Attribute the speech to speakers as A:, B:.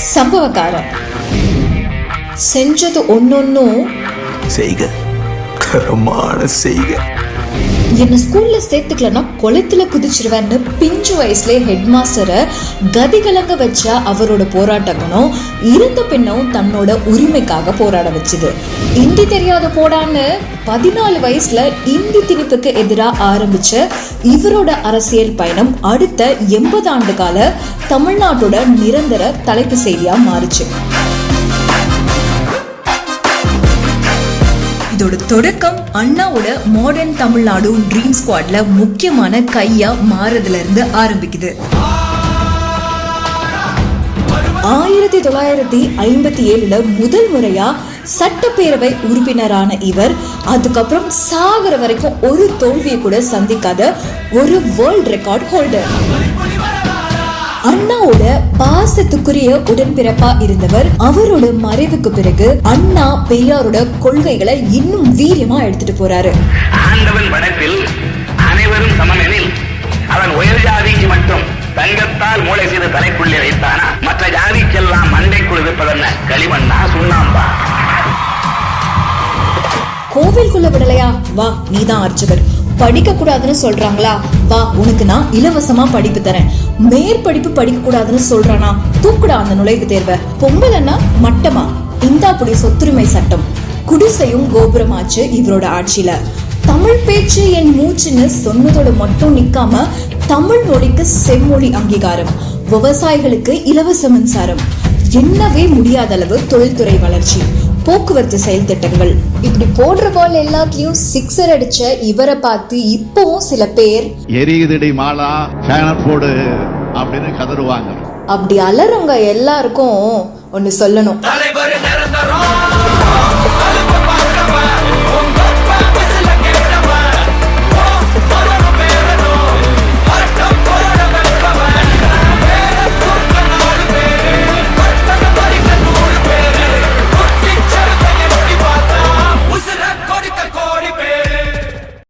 A: சம்பவக்காரன் செஞ்சது ஒன்னொன்னும்
B: செய்க தரமான செய்க.
A: என்ன ஸ்கூல்ல சேர்த்துக்கலன்னா குளத்துல குதிச்சிருவேன்னு பிஞ்சு வயசுல ஹெட் மாஸ்டரை கதிகலங்க வச்ச அவரோட போராட்ட குணம் இருந்த பின்னும் தன்னோட உரிமைக்காக போராட வச்சுது. இந்தி தெரியாத போடான்னு 14 வயசுல இந்தி திணிப்புக்கு எதிராக ஆரம்பிச்ச இவரோட அரசியல் பயணம் அடுத்த 80 ஆண்டு கால தமிழ்நாட்டோட நிரந்தர தலைப்பு செய்தியா மாறுச்சு. இதோட தொடக்கம் அண்ணாவோட மாடர்ன் தமிழ்நாடு ட்ரீம் ஸ்குவாட்ல முக்கியமான கையா மாறதுல இருந்து ஆரம்பிக்குது. 1957 முதல் முறையா சட்டப்பேரவை உறுப்பினரான இவர் அதுக்கப்புறம் சாகர வரைக்கும் ஒரு தோல்வியை கூட சந்திக்காத ஒரு வேர்ல்ட் ரெக்கார்ட் ஹோல்டர். அண்ணாவோட பாசத்துக்குரிய உடன்பிறப்பா இருந்தவர். அவரோட மறைவுக்கு பிறகு அண்ணா பெரியாரோட கொள்கைகளை இன்னும் வீரியமா எடுத்துட்டு போறாரு.
C: ஆண்டவன் படைப்பில் அனைவரும் சமமெனில் அவன் உயர் ஜாதிக்கு மட்டும் தங்கத்தால் மூளை செய்து தலைக்குள்ளே வைத்தானா, மற்ற ஜாதிக்கெல்லாம் மண்டைக்குள் இருப்பதென்ன களிமண்ணா சுண்ணாம்பா?
A: கோவிலுக்குள்ள விடலையா, வா நீதான் அர்ச்சகர். படிக்க கூடாதுன்னு சொல்றாங்களா, வா உனக்கு நான் இலவசமா படிப்பு தரேன். மேற்படிப்பு படிக்க கூடாதுன்னு சொல்றானா, தூக்குடா அந்த நுழைவு தேர்வை. பொம்பளைன்னா மட்டமா, இந்தாப்புடி சொத்துரிமை சட்டம். குடிசையும் கோபுரமாச்சு இவரோட ஆட்சியில. தமிழ் பேச்சு என் மூச்சுன்னு சொன்னதோட மட்டும் நிக்காம தமிழ் மொழிக்கு செம்மொழி அங்கீகாரம், விவசாயிகளுக்கு இலவச மின்சாரம், எண்ணவே முடியாத அளவு தொழில்துறை வளர்ச்சி, போக்குவரத்து செயல் திட்டங்கள், இப்படி போடுற பால் எல்லாத்தையும் சிக்ஸர் அடிச்ச இவரை பார்த்து இப்பவும் சில பேர்
D: எரியுதடி மாலா ஃபேனர் போடு அப்படின்னு கதறுவாங்க.
A: அப்படி அலறவங்க எல்லாருக்கும் ஒன்னு சொல்லணும்.